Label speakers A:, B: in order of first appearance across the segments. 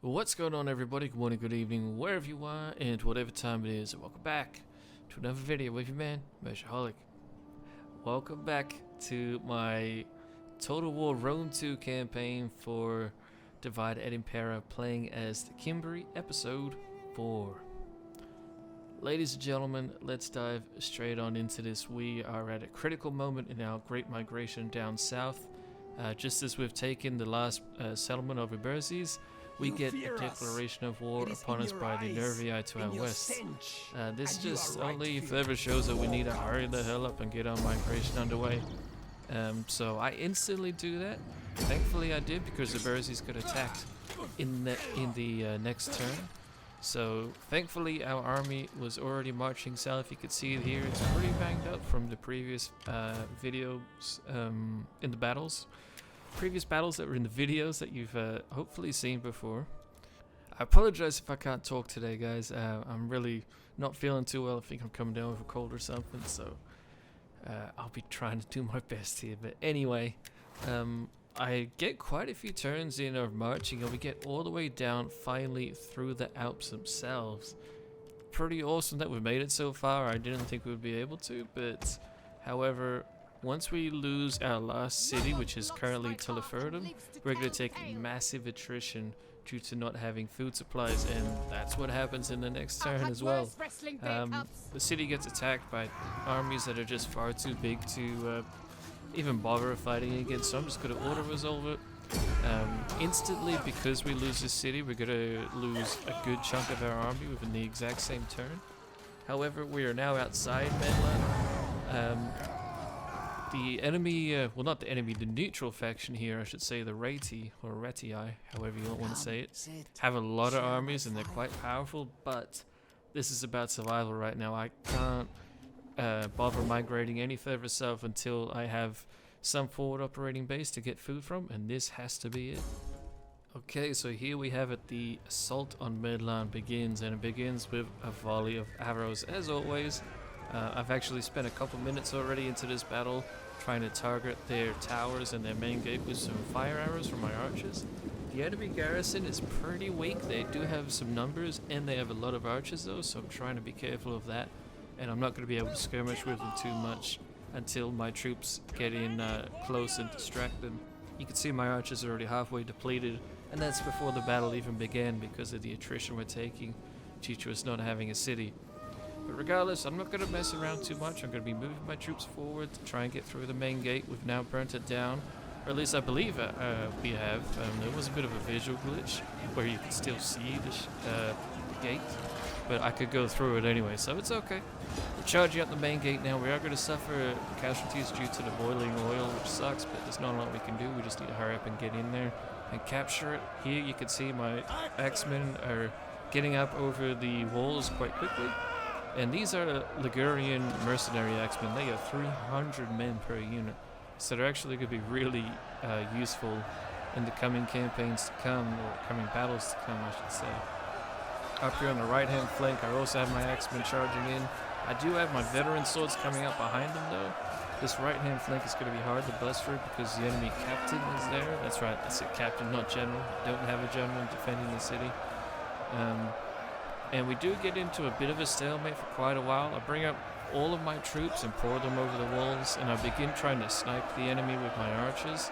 A: What's going on, everybody? Good morning, good evening, wherever you are, and whatever time it is, and welcome back to another video with your man, Mediolanum. Welcome back to my Total War Rome 2 campaign for Divide at Impera, playing as the Cimbri, episode 4. Ladies and gentlemen, let's dive straight on into this. We are at a critical moment in our great migration down south. Just as we've taken the last settlement of Iberzies, we get a declaration of war upon us by the Nervii to our west. This just only further shows that we need to hurry the hell up and get our migration underway. So I instantly do that. Thankfully I did, because the Iberzies got attacked in the next turn. So thankfully our army was already marching south. You can see it here. It's pretty banged up from the previous videos in the battles. Previous battles that were in the videos that you've hopefully seen before. I apologize if I can't talk today, guys. I'm really not feeling too well. I think I'm coming down with a cold or something, so I'll be trying to do my best here. But anyway, I get quite a few turns in of marching, and we get all the way down finally through the Alps themselves. Pretty awesome that we've made it so far. I didn't think we'd be able to, but however, once we lose our last city, which is currently Teleferdum, we're going to take massive attrition due to not having food supplies, and that's what happens in the next turn as well. The city gets attacked by armies that are just far too big to even bother fighting against, so I'm just going to auto-resolve it. Instantly, because we lose this city, we're going to lose a good chunk of our army within the exact same turn. However, we are now outside Mediolanum. The enemy, well, not the enemy, the neutral faction here, I should say, the Reti, or Retii, however you want to say it, have a lot of armies and they're quite powerful, but this is about survival right now. I can't bother migrating any further south until I have some forward operating base to get food from, and this has to be it. Okay, so here we have it. The assault on Mediolanum begins, and it begins with a volley of arrows, as always. I've actually spent a couple minutes already into this battle trying to target their towers and their main gate with some fire arrows from my archers. The enemy garrison is pretty weak. They do have some numbers and they have a lot of archers though, so I'm trying to be careful of that, and I'm not going to be able to skirmish with them too much until my troops get in close and distract them. You can see my archers are already halfway depleted, and that's before the battle even began because of the attrition we're taking due to us not having a city. But regardless, I'm not going to mess around too much. I'm going to be moving my troops forward to try and get through the main gate. We've now burnt it down, or at least I believe we have. There was a bit of a visual glitch where you could still see the gate, but I could go through it anyway, so it's okay. We're charging up the main gate now. We are going to suffer casualties due to the boiling oil, which sucks, but there's not a lot we can do. We just need to hurry up and get in there and capture it. Here you can see my axemen are getting up over the walls quite quickly. And these are Ligurian mercenary axemen. They have 300 men per unit, so they're actually going to be really useful in the coming campaigns to come, or coming battles to come, I should say. Up here on the right-hand flank, I also have my axemen charging in. I do have my veteran swords coming up behind them, though. This right-hand flank is going to be hard to bust through because the enemy captain is there. That's right, that's it, captain, not general. Don't have a general defending the city. And we do get into a bit of a stalemate for quite a while. I bring up all of my troops and pour them over the walls, and I begin trying to snipe the enemy with my archers.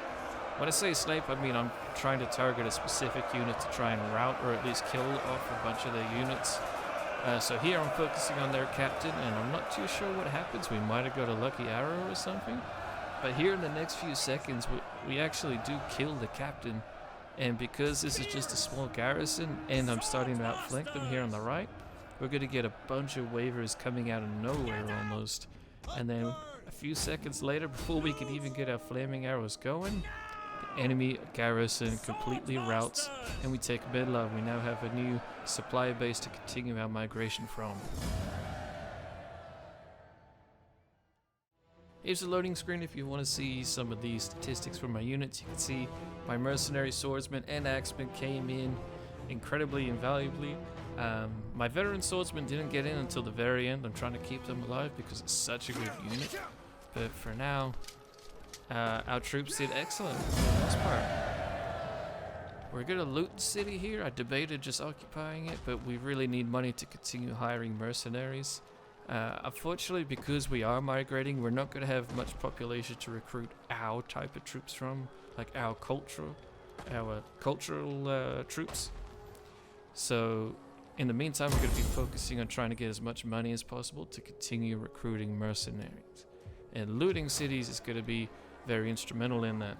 A: When I say snipe, I mean I'm trying to target a specific unit to try and rout or at least kill off a bunch of their units. So here I'm focusing on their captain, and I'm not too sure what happens. We might have got a lucky arrow or something. But here in the next few seconds, we actually do kill the captain. And because this is just a small garrison and I'm starting to outflank them here on the right, we're going to get a bunch of waivers coming out of nowhere almost. And then a few seconds later, before we can even get our flaming arrows going, the enemy garrison completely routs and we take Mediolanum. We now have a new supply base to continue our migration from. Here's the loading screen if you want to see some of these statistics from my units. You can see my mercenary swordsmen and axemen came in incredibly invaluably. My veteran swordsmen didn't get in until the very end. I'm trying to keep them alive because it's such a good unit. But for now, our troops did excellent for the most part. We're gonna loot the city here. I debated just occupying it, but we really need money to continue hiring mercenaries. Unfortunately, because we are migrating, we're not gonna have much population to recruit our type of troops from, like our cultural troops. So in the meantime, we're going to be focusing on trying to get as much money as possible to continue recruiting mercenaries. And looting cities is going to be very instrumental in that.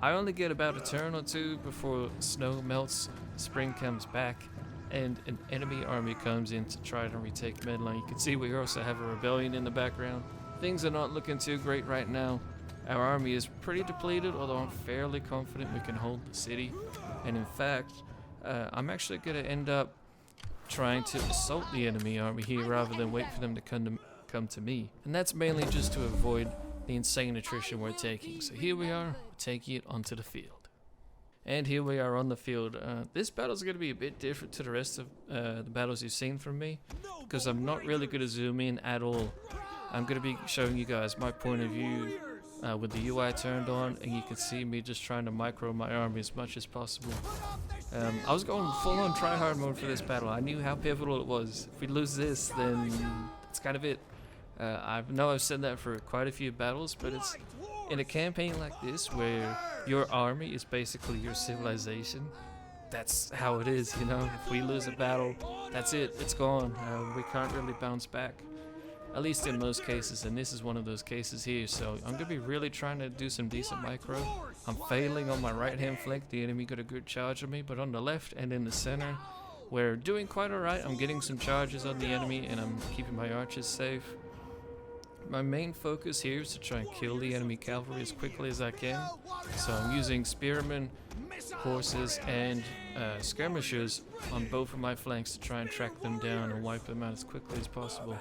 A: I only get about a turn or two before snow melts, spring comes back, and an enemy army comes in to try to retake Mediolanum. You can see we also have a rebellion in the background. Things are not looking too great right now. Our army is pretty depleted, although I'm fairly confident we can hold the city. And in fact, I'm actually going to end up trying to assault the enemy army here rather than wait for them to come to me. And that's mainly just to avoid the insane attrition we're taking. So here we are, taking it onto the field. And here we are on the field. This battle is going to be a bit different to the rest of the battles you've seen from me, because I'm not really going to zoom in at all. I'm going to be showing you guys my point of view with the UI turned on, and you can see me just trying to micro my army as much as possible. I was going full on tryhard mode for this battle. I knew how pivotal it was. If we lose this, then that's kind of it. I know I've said that for quite a few battles, but it's in a campaign like this where your army is basically your civilization. That's how it is, you know. If we lose a battle, that's it. It's gone. We can't really bounce back. At least in most cases, and this is one of those cases here. So I'm going to be really trying to do some decent micro. I'm failing on my right hand flank. The enemy got a good charge on me, but on the left and in the center, we're doing quite alright. I'm getting some charges on the enemy, and I'm keeping my archers safe. My main focus here is to try and kill the enemy cavalry as quickly as I can. So I'm using spearmen, horses, and skirmishers on both of my flanks to try and track them down and wipe them out as quickly as possible.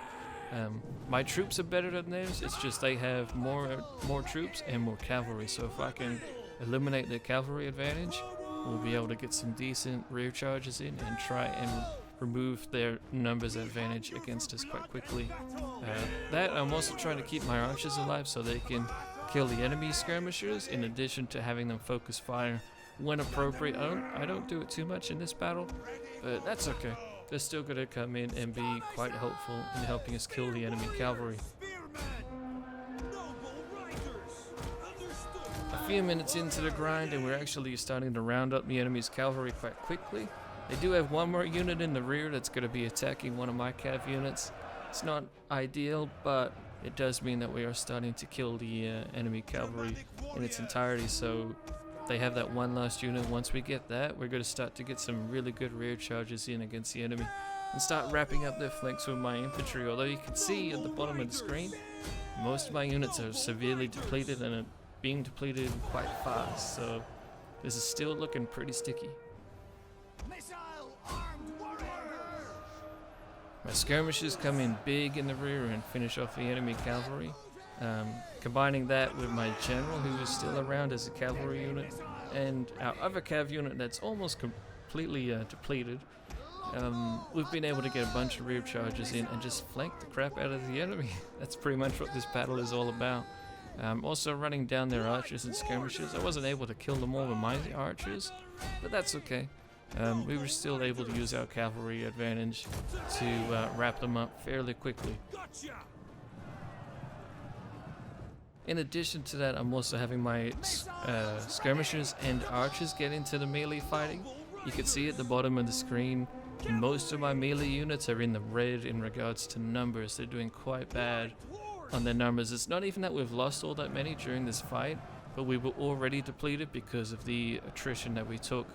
A: My troops are better than theirs. It's just they have more troops and more cavalry. So if I can eliminate the cavalry advantage, we'll be able to get some decent rear charges in and try and remove their numbers advantage against us quite quickly. That I'm also trying to keep my archers alive so they can kill the enemy skirmishers, in addition to having them focus fire when appropriate. I don't do it too much in this battle, but that's okay. They're still going to come in and be quite helpful in helping us kill the enemy cavalry. A few minutes into the grind, and we're actually starting to round up the enemy's cavalry quite quickly. They do have one more unit in the rear that's going to be attacking one of my cav units. It's not ideal, but it does mean that we are starting to kill the enemy cavalry in its entirety. So they have that one last unit. Once we get that, we're going to start to get some really good rear charges in against the enemy and start wrapping up their flanks with my infantry. Although you can see at the bottom of the screen, most of my units are severely depleted and are being depleted quite fast. So this is still looking pretty sticky. My skirmishers come in big in the rear and finish off the enemy cavalry. Combining that with my general, who is still around as a cavalry unit, and our other cav unit that's almost completely depleted, we've been able to get a bunch of rear charges in and just flank the crap out of the enemy. That's pretty much what this battle is all about. Also running down their archers and skirmishers. I wasn't able to kill them all with my archers, but that's okay. We were still able to use our cavalry advantage to wrap them up fairly quickly. In addition to that, I'm also having my skirmishers and archers get into the melee fighting. You can see at the bottom of the screen, most of my melee units are in the red in regards to numbers. They're doing quite bad on their numbers. It's not even that we've lost all that many during this fight, but we were already depleted because of the attrition that we took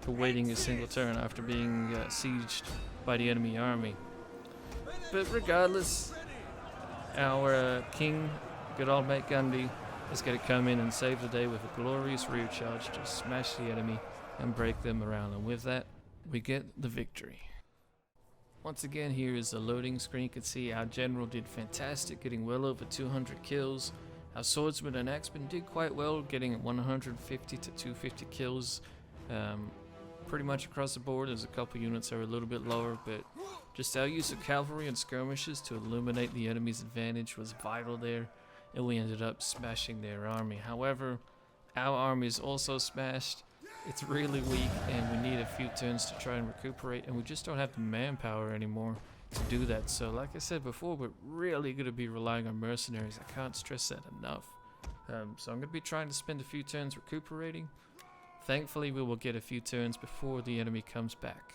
A: for waiting a single turn after being sieged by the enemy army. But regardless, our king, good old mate Gandhi, is going to come in and save the day with a glorious rear charge to smash the enemy and break them around, and with that we get the victory. Once again, here is the loading screen. You can see our general did fantastic, getting well over 200 kills. Our swordsman and axeman did quite well, getting 150 to 250 kills pretty much across the board. There's a couple units that are a little bit lower, but just our use of cavalry and skirmishes to eliminate the enemy's advantage was vital there, and we ended up smashing their army. However, our army is also smashed. it's really weak, and we need a few turns to try and recuperate, and we just don't have the manpower anymore to do that. So like I said before, we're really going to be relying on mercenaries. I can't stress that enough. So I'm going to be trying to spend a few turns recuperating. Thankfully, we will get a few turns before the enemy comes back.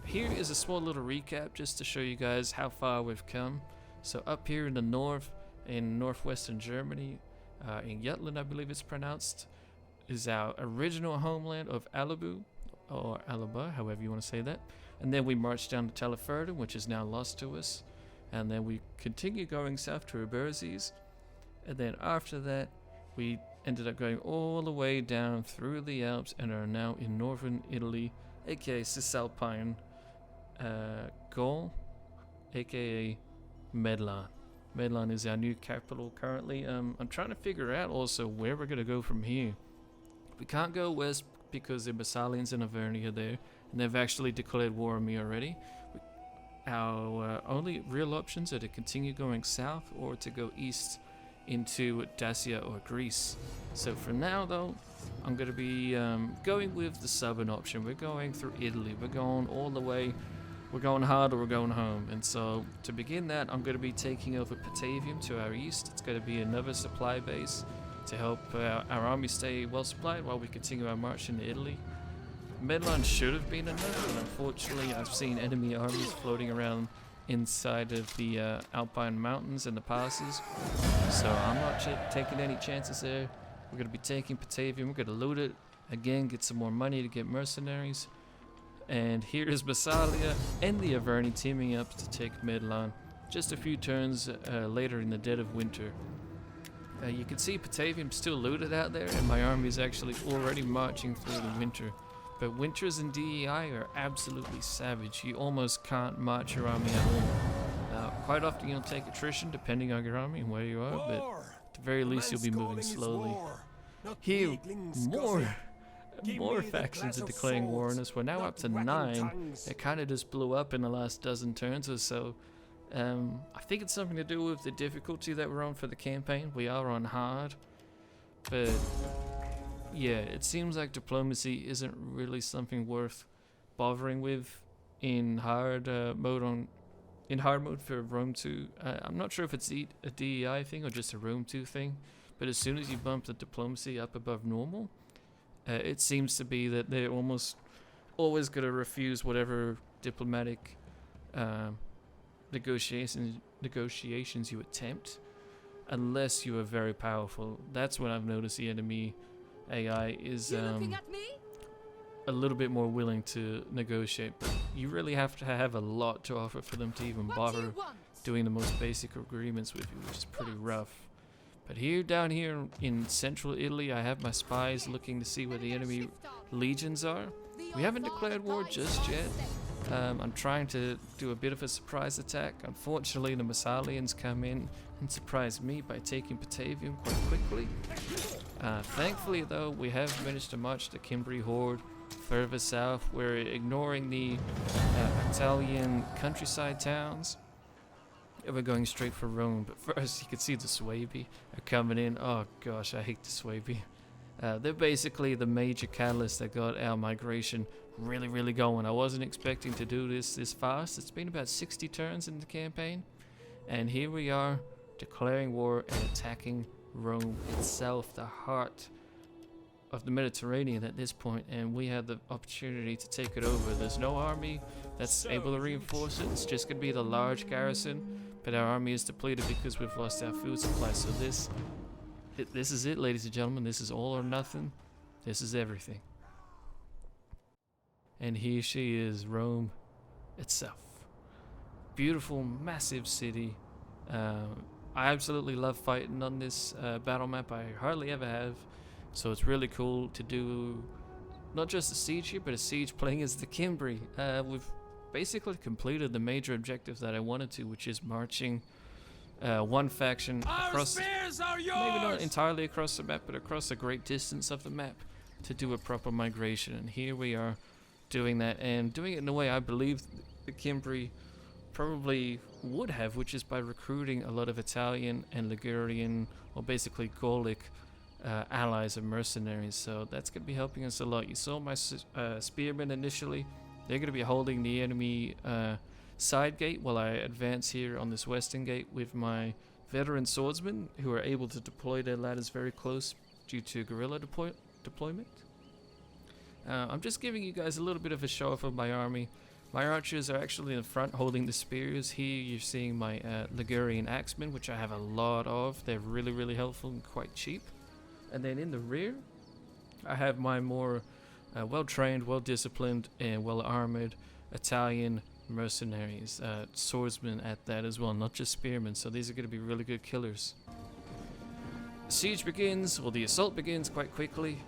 A: Here is a small little recap just to show you guys how far we've come. So up here in the north, in northwestern Germany, in Jutland I believe it's pronounced, is our original homeland of Alabu, or Alaba, however you want to say that. And then we marched down to Teleferden, which is now lost to us. And then we continue going south to Uberzes. And then after that, we ended up going all the way down through the Alps and are now in northern Italy, aka Cisalpine Gaul, aka Mediolanum. Mediolanum is our new capital currently. I'm trying to figure out also where we're going to go from here. We can't go west because the Massalians and Averni are there, and they've actually declared war on me already. Our only real options are to continue going south or to go east into Dacia or Greece. So for now though, I'm going to be going with the southern option. We're going through Italy. We're going all the way. We're going hard or we're going home. And so to begin that, I'm going to be taking over Batavium to our east. It's going to be another supply base to help our army stay well supplied while we continue our march into Italy. Mediolanum should have been enough, but unfortunately I've seen enemy armies floating around inside of the Alpine mountains and the passes, so I'm not taking any chances there. We're going to be taking Batavium. We're going to loot it again, get some more money to get mercenaries, and here is Massalia and the Averni teaming up to take Mediolanum just a few turns later in the dead of winter. You can see Batavium still looted out there, and my army is actually already marching through the winter. But winters in DEI are absolutely savage. You almost can't march your army at all. Quite often you'll take attrition depending on your army and where you are, but at the very least you'll be moving slowly. Here, more factions are declaring war on us. We're now up to 9. It kind of just blew up in the last dozen turns or so. I think it's something to do with the difficulty that we're on for the campaign. We are on hard, but yeah, it seems like diplomacy isn't really something worth bothering with in hard mode for Rome 2. I'm not sure if it's a DEI thing or just a Rome 2 thing, but as soon as you bump the diplomacy up above normal, it seems to be that they're almost always going to refuse whatever diplomatic negotiations you attempt, unless you are very powerful. That's when I've noticed the enemy AI is a little bit more willing to negotiate, but you really have to have a lot to offer for them to even bother doing the most basic agreements with you, which is pretty rough. But here, down here in central Italy, I have my spies looking to see where the enemy legions are. We haven't declared war just yet. I'm trying to do a bit of a surprise attack. Unfortunately, the Massalians come in and surprise me by taking Batavium quite quickly. Thankfully though, we have managed to march the Cimbri horde further south. We're ignoring the Italian countryside towns, and we're going straight for Rome. But first, you can see the Suebi are coming in. Oh gosh, I hate the Suebi. They're basically the major catalyst that got our migration really going. I wasn't expecting to do this fast. It's been about 60 turns in the campaign, and here we are declaring war and attacking Rome itself, the heart of the Mediterranean at this point, and we had the opportunity to take it over. There's no army that's able to reinforce it. It's just going to be the large garrison, but our army is depleted because we've lost our food supply. So this is it, ladies and gentlemen. This is all or nothing. This is everything. And here she is, Rome itself. Beautiful, massive city. I absolutely love fighting on this battle map. I hardly ever have, so it's really cool to do not just a siege here, but a siege playing as the Cimbri. We've basically completed the major objective that I wanted to, which is marching one faction across, maybe not entirely across the map, but across a great distance of the map to do a proper migration. And here we are doing that, and doing it in a way I believe the Cimbri probably would have, which is by recruiting a lot of Italian and Ligurian, or basically Gallic allies and mercenaries, so that's going to be helping us a lot. You saw my spearmen initially. They're going to be holding the enemy side gate while I advance here on this western gate with my veteran swordsmen, who are able to deploy their ladders very close due to guerrilla deployment. I'm just giving you guys a little bit of a show off of my army. My archers are actually in the front holding the spears. Here you're seeing my Ligurian axemen, which I have a lot of. They're really, really helpful and quite cheap. And then in the rear, I have my more well-trained, well-disciplined, and well-armored Italian mercenaries, swordsmen at that as well, not just spearmen. So these are going to be really good killers. The siege begins, or the assault begins quite quickly.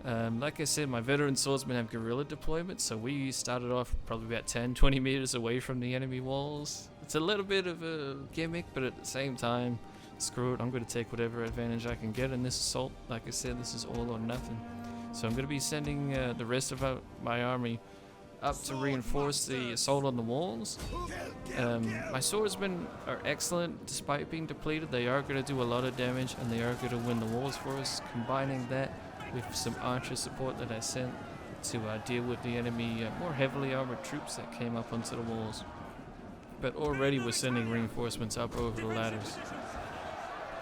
A: Like I said, my veteran swordsmen have guerrilla deployment, so we started off probably about 10-20 meters away from the enemy walls. It's a little bit of a gimmick, but at the same time, screw it, I'm going to take whatever advantage I can get in this assault. Like I said, this is all or nothing. So I'm going to be sending the rest of my army up to reinforce the assault on the walls. My swordsmen are excellent despite being depleted. They are going to do a lot of damage, and they are going to win the walls for us. Combining that with some archer support that I sent to deal with the enemy more heavily armored troops that came up onto the walls. But already we're sending reinforcements up over the ladders.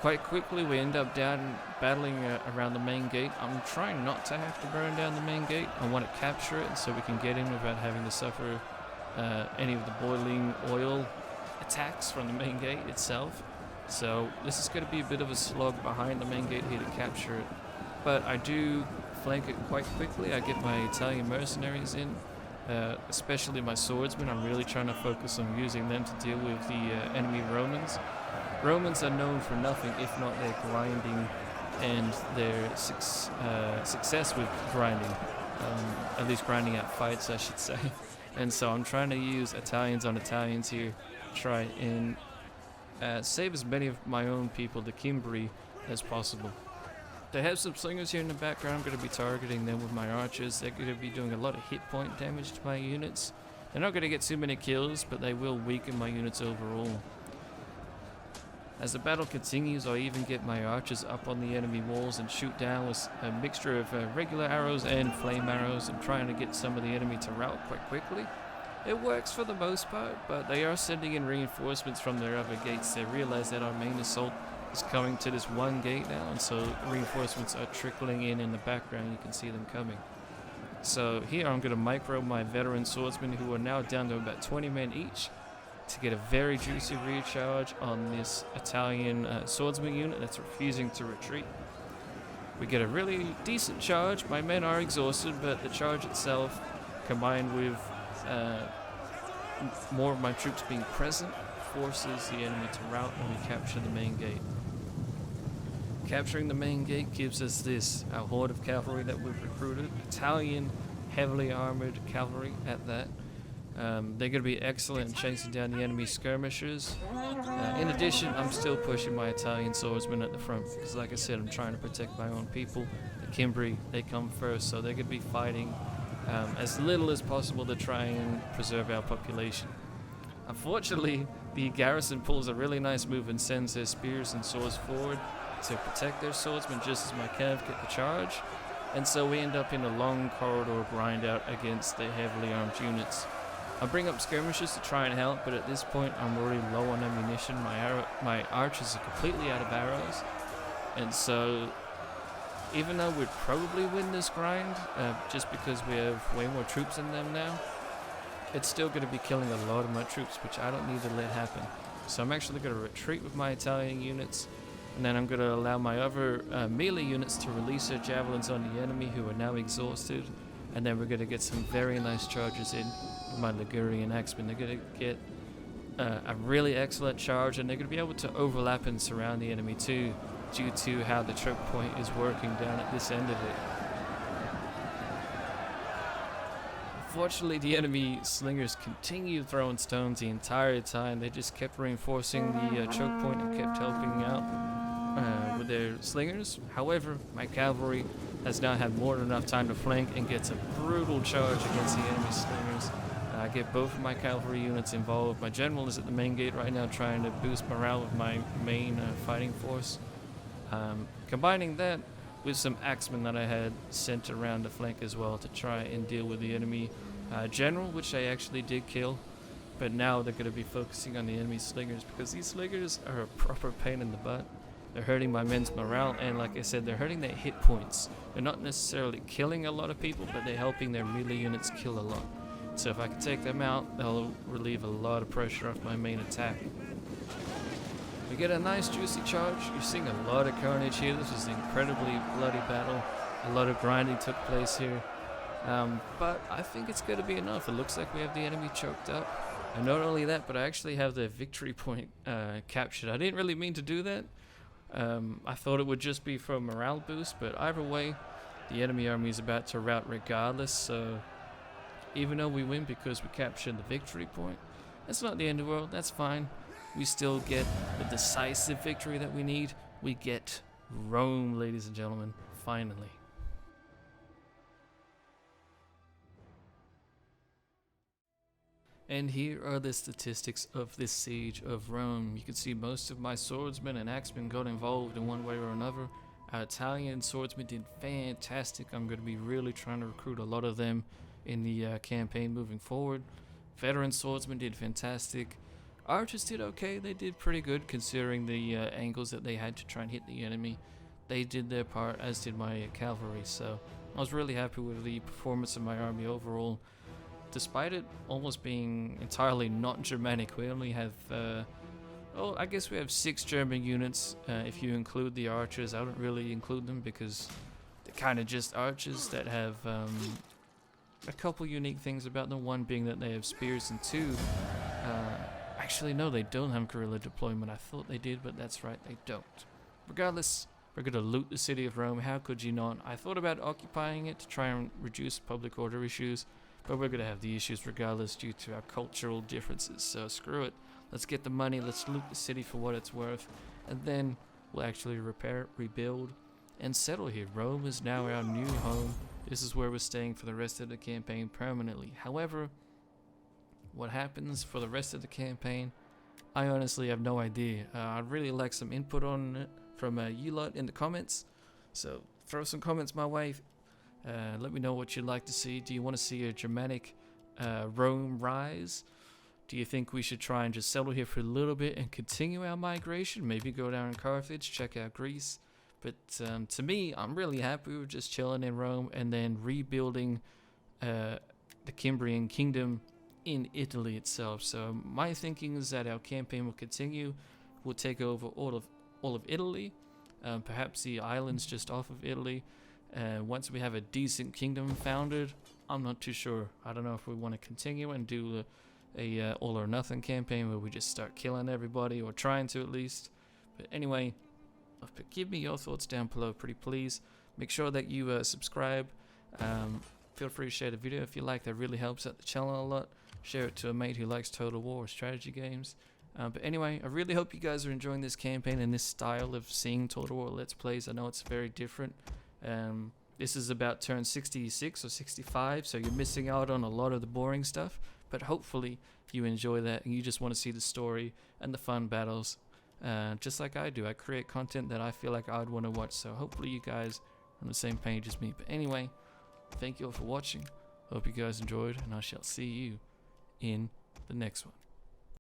A: Quite quickly we end up battling around the main gate. I'm trying not to have to burn down the main gate. I want to capture it so we can get in without having to suffer any of the boiling oil attacks from the main gate itself. So this is going to be a bit of a slog behind the main gate here to capture it. But I do flank it quite quickly. I get my Italian mercenaries in, especially my swordsmen. I'm really trying to focus on using them to deal with the enemy Romans. Romans are known for nothing if not their grinding and their success with grinding, at least grinding out fights, I should say. And so I'm trying to use Italians on Italians here, try and save as many of my own people, the Cimbri, as possible. They have some slingers here in the background. I'm going to be targeting them with my archers. They're going to be doing a lot of hit point damage to my units. They're not going to get too many kills, but they will weaken my units overall. As the battle continues, I even get my archers up on the enemy walls and shoot down with a mixture of regular arrows and flame arrows, and trying to get some of the enemy to rout quite quickly. It works for the most part, but they are sending in reinforcements from their other gates. They realize that our main assault is coming to this one gate now, and so reinforcements are trickling in the background. You can see them coming. So here I'm going to micro my veteran swordsmen, who are now down to about 20 men each, to get a very juicy recharge on this Italian swordsman unit that's refusing to retreat. We get a really decent charge. My men are exhausted, but the charge itself, combined with more of my troops being present, forces the enemy to rout when we capture the main gate. Capturing the main gate gives us this, our horde of cavalry that we've recruited, Italian heavily armored cavalry at that. They're going to be excellent in chasing down the enemy skirmishers. In addition, I'm still pushing my Italian swordsmen at the front because, like I said, I'm trying to protect my own people. The Cimbri, they come first, so they're going to be fighting as little as possible to try and preserve our population. Unfortunately, the garrison pulls a really nice move and sends their spears and swords forward to protect their swordsmen just as my cav get the charge, and so we end up in a long corridor grind out against the heavily armed units. I bring up skirmishers to try and help, but at this point I'm already low on ammunition. My archers are completely out of arrows, and so even though we'd probably win this grind, just because we have way more troops in them now, it's still going to be killing a lot of my troops, which I don't need to let happen. So I'm actually going to retreat with my Italian units, and then I'm going to allow my other melee units to release their javelins on the enemy, who are now exhausted, and then we're going to get some very nice charges in with my Ligurian axemen. They're going to get a really excellent charge, and they're going to be able to overlap and surround the enemy too, due to how the choke point is working down at this end of it. Unfortunately, the enemy slingers continued throwing stones the entire time. They just kept reinforcing the choke point and kept helping out with their slingers. However, my cavalry has now had more than enough time to flank and gets a brutal charge against the enemy slingers. I get both of my cavalry units involved. My general is at the main gate right now trying to boost morale with my main fighting force. Combining that with some axemen that I had sent around the flank as well to try and deal with the enemy general, which I actually did kill. But now they're going to be focusing on the enemy slingers, because these slingers are a proper pain in the butt. They're hurting my men's morale, and like I said, they're hurting their hit points. They're not necessarily killing a lot of people, but they're helping their melee units kill a lot. So if I can take them out, they'll relieve a lot of pressure off my main attack. We get a nice juicy charge. You're seeing a lot of carnage here. This was an incredibly bloody battle. A lot of grinding took place here. But I think it's going to be enough. It looks like we have the enemy choked up. And not only that, but I actually have the victory point captured. I didn't really mean to do that. I thought it would just be for a morale boost, but either way, the enemy army is about to rout regardless. So even though we win because we captured the victory point, that's not the end of the world. That's fine. We still get the decisive victory that we need. We get Rome, ladies and gentlemen, finally. And here are the statistics of this siege of Rome. You can see most of my swordsmen and axemen got involved in one way or another. Our Italian swordsmen did fantastic. I'm going to be really trying to recruit a lot of them in the campaign moving forward. Veteran swordsmen did fantastic. Archers did okay. They did pretty good considering the angles that they had to try and hit the enemy. They did their part, as did my cavalry. So I was really happy with the performance of my army overall. Despite it almost being entirely not Germanic, we only have, I guess we have 6 German units. If you include the archers, I don't really include them because they're kind of just archers that have a couple unique things about them. One being that they have spears, and 2, actually no, they don't have guerrilla deployment. I thought they did, but that's right, they don't. Regardless, we're going to loot the city of Rome. How could you not? I thought about occupying it to try and reduce public order issues, but we're going to have the issues regardless due to our cultural differences. So screw it. Let's get the money. Let's loot the city for what it's worth. And then we'll actually repair, rebuild, and settle here. Rome is now our new home. This is where we're staying for the rest of the campaign permanently. However, what happens for the rest of the campaign, I honestly have no idea. I'd really like some input on it from you lot in the comments. So throw some comments my way. Let me know what you'd like to see. Do you want to see a Germanic Rome rise? Do you think we should try and just settle here for a little bit and continue our migration? Maybe go down in Carthage, check out Greece. But to me, I'm really happy with just chilling in Rome and then rebuilding the Cimbrian kingdom in Italy itself. So my thinking is that our campaign will continue. We'll take over all of Italy, perhaps the islands just off of Italy. Once we have a decent kingdom founded, I'm not too sure. I don't know if we want to continue and do a all or nothing campaign where we just start killing everybody, or trying to at least. But anyway, give me your thoughts down below, pretty please. Make sure that you subscribe. Feel free to share the video if you like. That really helps out the channel a lot. Share it to a mate who likes Total War or strategy games. But anyway, I really hope you guys are enjoying this campaign and this style of seeing Total War Let's Plays. I know it's very different. This is about turn 66 or 65, so you're missing out on a lot of the boring stuff. But hopefully you enjoy that and you just want to see the story and the fun battles. Just like I do. I create content that I feel like I'd want to watch. So hopefully you guys are on the same page as me. But anyway, thank you all for watching. Hope you guys enjoyed, and I shall see you in the next one.